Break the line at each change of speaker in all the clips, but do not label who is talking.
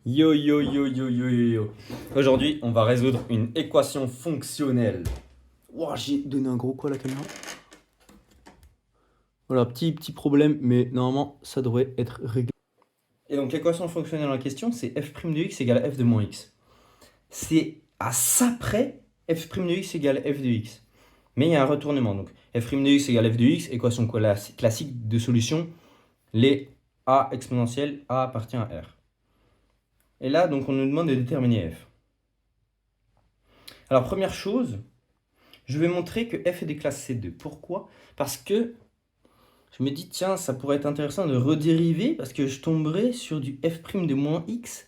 Yo yo yo yo yo yo yo. Aujourd'hui, on va résoudre une équation fonctionnelle. Ouah, j'ai donné un gros coup à la caméra. Voilà, petit problème, mais normalement, ça devrait être réglé. Et donc, l'équation fonctionnelle en question, c'est f' de x égale f de moins x. C'est à ça près, f' de x égale f de x. Mais il y a un retournement. Donc, f' de x égale f de x, équation classique de solution. Les a exponentielles, a appartient à r. Et là, donc, on nous demande de déterminer f. Alors, première chose, je vais montrer que f est des classes C2. Pourquoi? Parce que je me dis, tiens, ça pourrait être intéressant de redériver, parce que je tomberai sur du f' de moins x.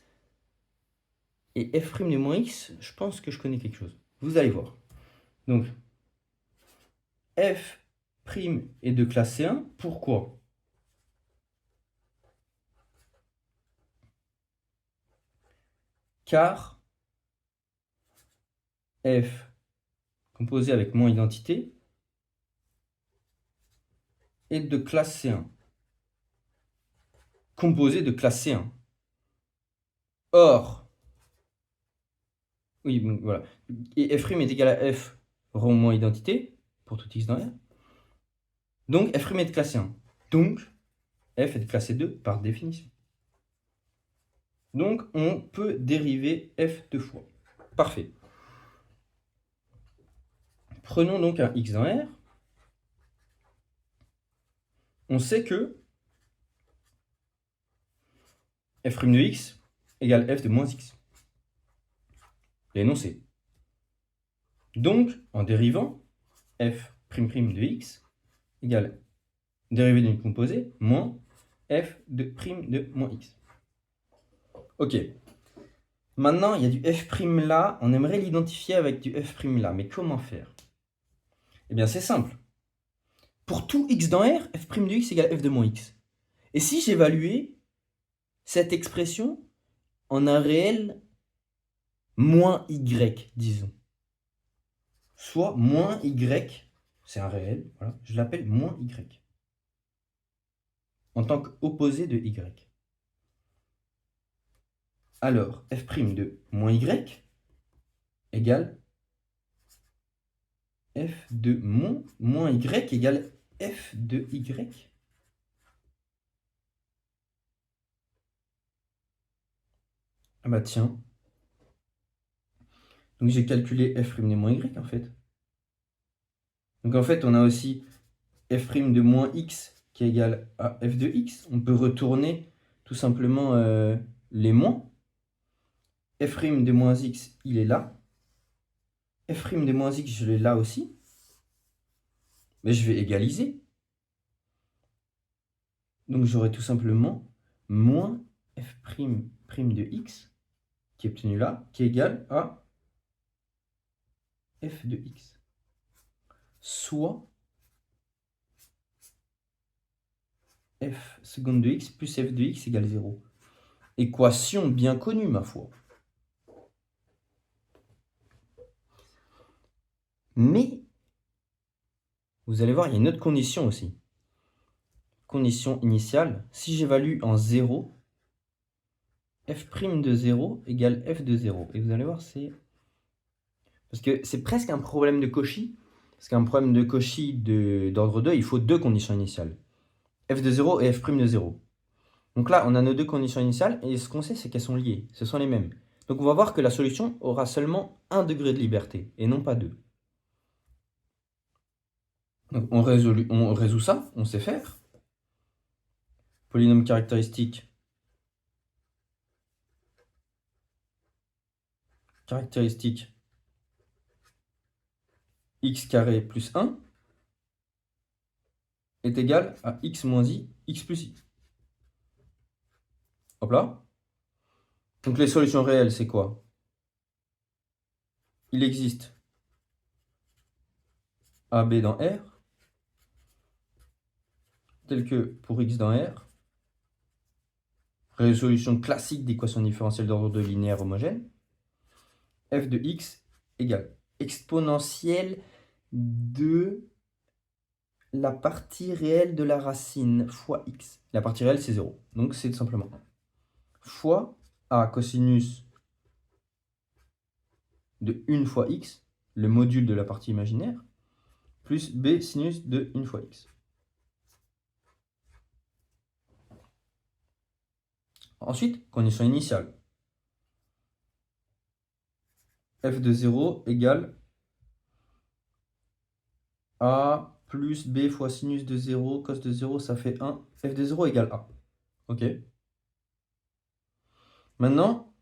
Et f' de moins x, je pense que je connais quelque chose. Vous allez voir. Donc, f' est de classe C1. Pourquoi? Car f composé avec moins identité est de classe C1. Composé de classe C1. Or, oui, donc voilà. Et f' est égal à f rond moins identité, pour tout x dans R. Donc, f' est de classe 1. Donc, f est de classe 2 par définition. Donc, on peut dériver f deux fois. Parfait. Prenons donc un x dans R. On sait que f' de x égale f de moins x. L'énoncé. Donc, en dérivant, f' de x égale dérivée d'une composée moins f de prime de moins x. Ok. Maintenant, il y a du f' là. On aimerait l'identifier avec du f' là. Mais comment faire? Eh bien, c'est simple. Pour tout x dans R, f' de x égale f de moins x. Et si j'évaluais cette expression en un réel moins y, disons. Soit moins y, c'est un réel, voilà, je l'appelle moins y. En tant qu'opposé de y. Alors, f' de moins y égale f de moins y égale f de y. Ah bah tiens. Donc j'ai calculé f' de moins y en fait. Donc en fait, on a aussi f' de moins x qui est égal à f de x. On peut retourner tout simplement les moins. F' de moins x, il est là. F' de moins x, je l'ai là aussi. Mais je vais égaliser. Donc j'aurai tout simplement moins f' de x qui est obtenu là, qui est égal à f de x. Soit f seconde de x plus f de x égale 0. Équation bien connue, ma foi. Mais, vous allez voir, il y a une autre condition aussi. Condition initiale, si j'évalue en 0, f' de 0 égale f de 0. Et vous allez voir, c'est... Parce que c'est presque un problème de Cauchy. Parce qu'un problème de Cauchy d'ordre 2, il faut deux conditions initiales. F de 0 et f' de 0. Donc là, on a nos deux conditions initiales, et ce qu'on sait, c'est qu'elles sont liées. Ce sont les mêmes. Donc on va voir que la solution aura seulement 1 degré de liberté, et non pas 2. Donc on résout ça, on sait faire. Polynôme caractéristique. Caractéristique x carré plus 1 est égal à x moins i, x plus i. Hop là. Donc les solutions réelles, c'est quoi? Il existe AB dans R, tel que pour x dans R, résolution classique d'équation différentielle d'ordre 2 linéaire homogène, f de x égale exponentielle de la partie réelle de la racine fois x. La partie réelle, c'est 0. Donc c'est tout simplement 1 fois A cosinus de 1 fois x, le module de la partie imaginaire, plus B sinus de 1 fois x. Ensuite, condition initiale. F de 0 égale A plus B fois sinus de 0, cos de 0, ça fait 1. F de 0 égale A. Ok. Maintenant,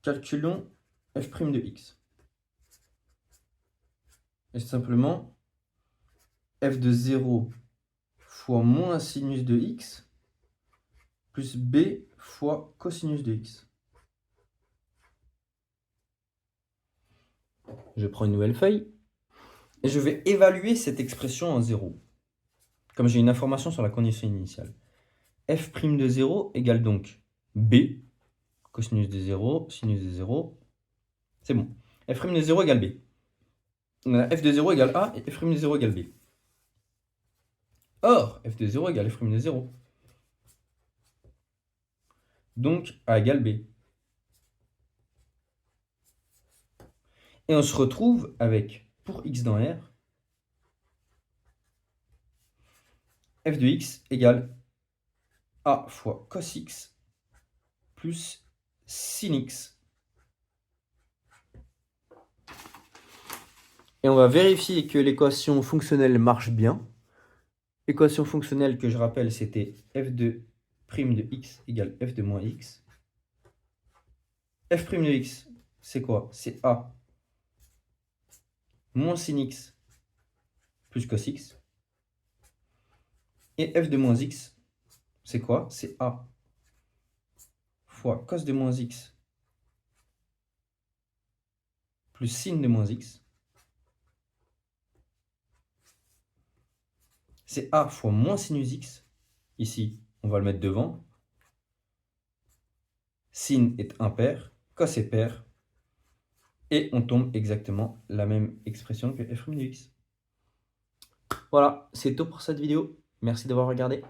calculons f' de x. Et simplement, f de 0 fois moins sinus de x plus b fois cosinus de x. Je prends une nouvelle feuille et je vais évaluer cette expression en 0. Comme j'ai une information sur la condition initiale. F' de 0 égale donc b, cosinus de 0, sinus de 0. C'est bon. F' de 0 égale b. On a f de 0 égale a et f' de 0 égale b. Or, f de 0 égale f' de 0. Donc, a égale b. Et on se retrouve avec, pour x dans R, f de x égale a fois cos x plus sin x. Et on va vérifier que l'équation fonctionnelle marche bien. L'équation fonctionnelle que je rappelle, c'était f de prime de x égale f de moins x. F' de x, c'est quoi? C'est a moins sin x plus cos x. Et f de moins x, c'est quoi? C'est a fois cos de moins x plus sin de moins x. C'est a fois moins sinus x. Ici, on va le mettre devant. Sin est impair, cos est pair. Et on tombe exactement la même expression que f' de x. Voilà, c'est tout pour cette vidéo. Merci d'avoir regardé.